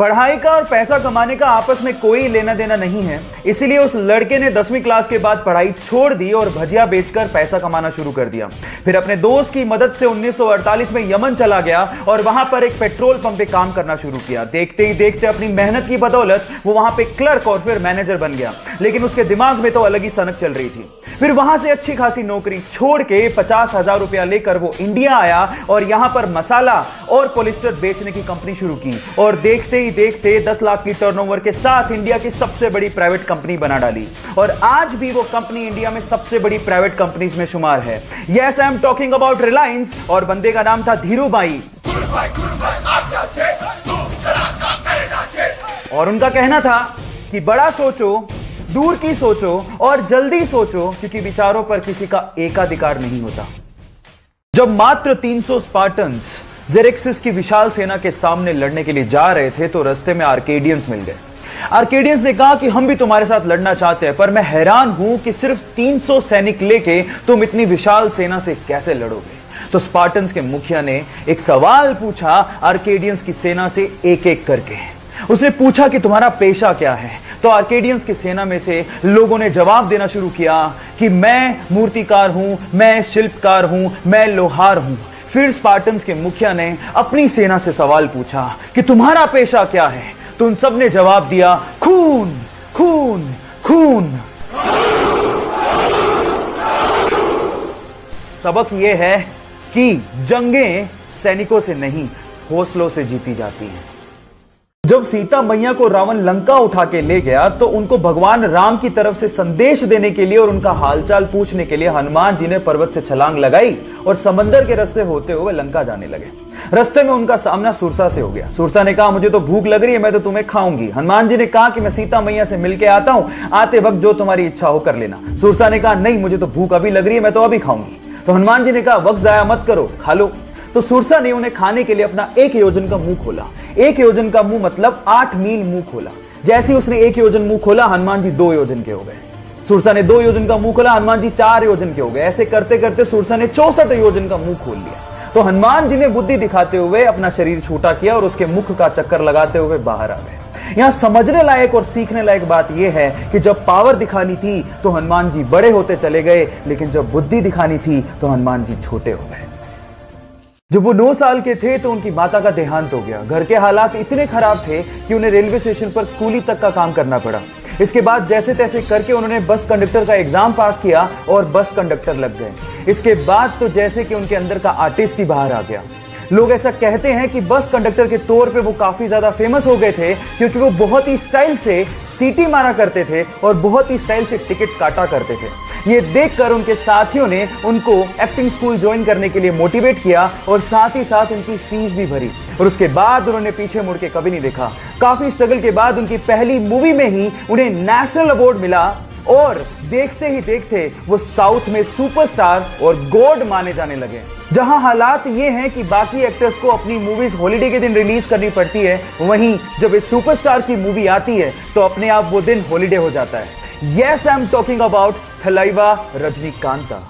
पढ़ाई का और पैसा कमाने का आपस में कोई लेना देना नहीं है, इसीलिए उस लड़के ने 10वीं क्लास के बाद पढ़ाई छोड़ दी और भजिया बेचकर पैसा कमाना शुरू कर दिया। फिर अपने दोस्त की मदद से 1948 में यमन चला गया और वहां पर एक पेट्रोल पंप पे काम करना शुरू किया। देखते ही देखते अपनी मेहनत की बदौलत वो वहां पे क्लर्क और फिर मैनेजर बन गया, लेकिन उसके दिमाग में तो अलग ही सनक चल रही थी। फिर वहां से अच्छी खासी नौकरी छोड़ के 50,000 रुपया लेकर वो इंडिया आया और यहां पर मसाला और पॉलिस्टर बेचने की कंपनी शुरू की और देखते ही देखते 10 लाख की टर्नओवर के साथ इंडिया की सबसे बड़ी प्राइवेट कंपनी बना डाली और आज भी वो कंपनी इंडिया में सबसे बड़ी प्राइवेट कंपनीज में शुमार है। Yes, I am talking about Reliance और बंदे का नाम था धीरूभाई। और उनका कहना था कि बड़ा सोचो, दूर की सोचो और जल्दी सोचो, क्योंकि विचारों पर किसी का एकाधिकार नहीं होता। जब मात्र 300 स्पार्टन्स जेरेक्सिस की विशाल सेना के सामने लड़ने के लिए जा रहे थे तो रास्ते में आर्केडियंस मिल गए। आर्केडियंस ने कहा कि हम भी तुम्हारे साथ लड़ना चाहते हैं, पर मैं हैरान हूं कि सिर्फ 300 सैनिक लेके तुम इतनी विशाल सेना से कैसे लड़ोगे। तो स्पार्टन्स के मुखिया ने एक सवाल पूछा आर्केडियंस की सेना से एक एक करके। उसने पूछा कि तुम्हारा पेशा क्या है। तो आर्केडियंस की सेना में से लोगों ने जवाब देना शुरू किया कि मैं मूर्तिकार हूं, मैं शिल्पकार हूं, मैं लोहार हूं। फिर स्पार्टन्स के मुखिया ने अपनी सेना से सवाल पूछा कि तुम्हारा पेशा क्या है। तो उन सब ने जवाब दिया खून, खून, खून। सबक यह है कि जंगें सैनिकों से नहीं, हौसलों से जीती जाती हैं। जब सीता मैया को रावण लंका उठा के ले गया तो उनको भगवान राम की तरफ से संदेश देने के लिए और उनका हालचाल पूछने के लिए हनुमान जी ने पर्वत से छलांग लगाई और समंदर के रास्ते होते हुए लंका जाने लगे। रास्ते में उनका सामना सुरसा से हो गया। सुरसा ने कहा मुझे तो भूख लग रही है, मैं तो तुम्हें खाऊंगी। हनुमान जी ने कहा कि मैं सीता मैया से मिलके आता हूं, आते वक्त जो तुम्हारी इच्छा हो कर लेना। सुरसा ने कहा नहीं, मुझे तो भूख अभी लग रही है, मैं तो अभी खाऊंगी। तो हनुमान जी ने कहा वक्त जाया मत करो, खा लो। तो सुरसा ने उन्हें खाने के लिए अपना 1 योजन का मुंह खोला। 1 योजन का मुंह मतलब 8 मील मुंह खोला। जैसे उसने 1 योजन मुंह खोला, हनुमान जी 2 योजन के हो गए। सुरसा ने 2 योजन का मुंह खोला, हनुमान जी 4 योजन के हो गए। ऐसे करते करते सुरसा ने 64 योजन का मुंह खोल लिया। तो हनुमान जी ने बुद्धि दिखाते हुए अपना शरीर छोटा किया और उसके मुख का चक्कर लगाते हुए बाहर आ गए। यहां समझने लायक और सीखने लायक बात यह है कि जब पावर दिखानी थी तो हनुमान जी बड़े होते चले गए, लेकिन जब बुद्धि दिखानी थी तो हनुमान जी छोटे हो गए। जब वो 9 साल के थे तो उनकी माता का देहांत हो गया। घर के हालात इतने खराब थे कि उन्हें रेलवे स्टेशन पर कूली तक का काम करना पड़ा। इसके बाद जैसे तैसे करके उन्होंने बस कंडक्टर का एग्जाम पास किया और बस कंडक्टर लग गए। इसके बाद तो जैसे कि उनके अंदर का आर्टिस्ट ही बाहर आ गया। लोग ऐसा कहते हैं कि बस कंडक्टर के तौर पे वो काफी ज्यादा फेमस हो गए थे क्योंकि वो बहुत ही स्टाइल से सीटी मारा करते थे और बहुत ही स्टाइल से टिकट काटा करते थे। ये देखकर उनके साथियों ने उनको एक्टिंग स्कूल ज्वाइन करने के लिए मोटिवेट किया और साथ ही साथ उनकी फीस भी भरी और उसके बाद उन्होंने पीछे मुड़ के कभी नहीं देखा। काफी स्ट्रगल के बाद उनकी पहली मूवी में ही उन्हें नेशनल अवार्ड मिला और देखते ही देखते वो साउथ में सुपरस्टार और गॉड माने जाने लगे। जहां हालात ये हैं कि बाकी एक्टर्स को अपनी मूवीज हॉलिडे के दिन रिलीज करनी पड़ती है, वहीं जब इस सुपरस्टार की मूवी आती है तो अपने आप वो दिन हॉलिडे हो जाता है। Yes, I am talking about Thalaiva Rajinikanth.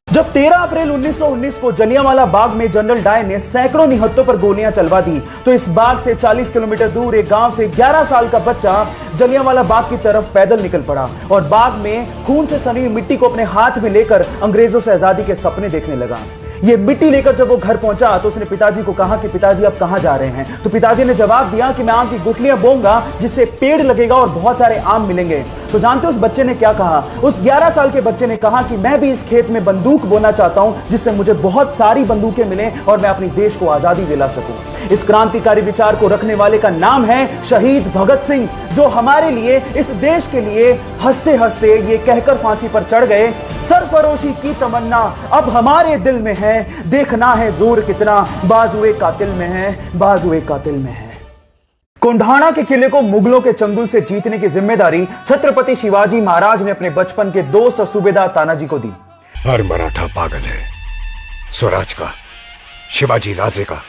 जब 13 अप्रैल 1919 को जलियांवाला बाग में जनरल डायर ने सैकड़ों निहत्तों पर गोलियां चलवा दी तो इस बाग से 40 किलोमीटर दूर एक गांव से 11 साल का बच्चा जलियांवाला बाग की तरफ पैदल निकल पड़ा और बाग में खून से सनी हुई मिट्टी को अपने हाथ में लेकर अंग्रेजों से आजादी के सपने देखने लगा। ये मिट्टी लेकर जब वो घर पहुंचा तो उसने पिताजी को कहा कि पिताजी आप कहां जा रहे हैं। तो पिताजी ने जवाब दिया कि मैं आम की गुठलियां बोऊंगा जिससे पेड़ लगेगा और बहुत सारे आम मिलेंगे। तो जानते हो उस बच्चे ने क्या कहा? उस 11 साल के बच्चे ने कहा कि मैं भी इस खेत में बंदूक बोना चाहता हूं जिससे मुझे बहुत सारी बंदूकें मिलें और मैं अपने देश को आजादी दिला सकूं। इस क्रांतिकारी विचार को रखने वाले का नाम है शहीद भगत सिंह, जो हमारे लिए, इस देश के लिए हंसते हंसते ये कहकर फांसी पर चढ़ गए, सरफरोशी की तमन्ना अब हमारे दिल में है, देखना है जोर कितना बाजुए कातिल में है, बाजुए कातिल में है। कोंढाणा के किले को मुगलों के चंगुल से जीतने की जिम्मेदारी छत्रपति शिवाजी महाराज ने अपने बचपन के दोस्त और सूबेदार तानाजी को दी। हर मराठा पागल है स्वराज का, शिवाजी राजे का,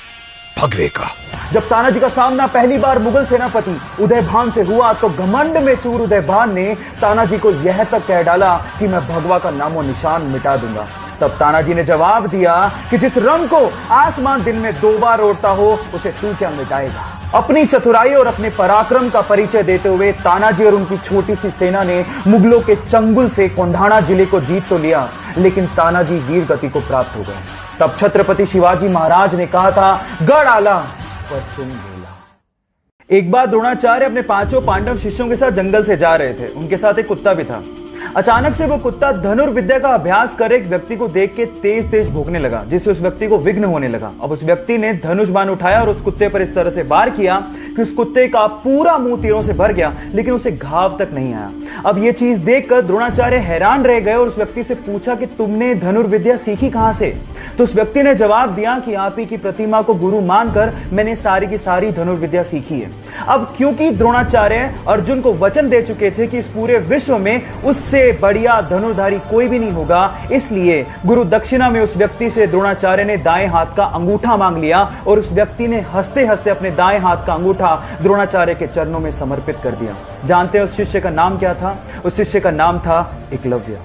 भगवे का। जब तानाजी का सामना पहली बार मुगल सेनापति उदयभान से हुआ तो घमंड में चूर उदयभान ने तानाजी को यह तक कह डाला कि मैं भगवा का नामो निशान मिटा दूंगा। तब तानाजी ने जवाब दिया कि जिस रंग को आसमान दिन में 2 बार ओढ़ता हो उसे तू क्या मिटाएगा। अपनी चतुराई और अपने पराक्रम का परिचय देते हुए तानाजी और उनकी छोटी सी सेना ने मुगलों के चंगुल से कोंढाणा जिले को जीत तो लिया, लेकिन तानाजी वीर गति को प्राप्त हो गए। तब छत्रपति शिवाजी महाराज ने कहा था, गढ़ आला पर सिंह बोला। एक बार द्रोणाचार्य अपने 5 पांडव शिष्यों के साथ जंगल से जा रहे थे। उनके साथ एक कुत्ता भी था। अचानक से वो कुत्ता धनुर्विद्या का अभ्यास कर एक व्यक्ति को देख के तेज तेज भौंकने लगा, जिससे उस व्यक्ति को विघ्न होने लगा। अब उस व्यक्ति ने धनुष बाण उठाया और उस कुत्ते पर इस तरह से वार किया कि उस कुत्ते का पूरा मुंह तीरों से भर गया, लेकिन उसे घाव तक नहीं आया। अब ये चीज देखकर द्रोणाचार्य हैरान रह गए और उस व्यक्ति से पूछा कि तुमने धनुर्विद्या सीखी कहां से? तो उस व्यक्ति ने जवाब दिया कि आप ही की प्रतिमा को गुरु मानकर मैंने सारी की सारी धनुर्विद्या सीखी है। अब क्योंकि द्रोणाचार्य अर्जुन को वचन दे चुके थे कि इस पूरे विश्व में उससे बढ़िया धनुर्धारी कोई भी नहीं होगा, इसलिए गुरु दक्षिणा में उस व्यक्ति से द्रोणाचार्य ने दाएं हाथ का अंगूठा मांग लिया और उस व्यक्ति ने हंसते हंसते अपने दाएं हाथ का अंगूठा द्रोणाचार्य के चरणों में समर्पित कर दिया। जानते हैं उस शिष्य का नाम क्या था? उस शिष्य का नाम था एकलव्य।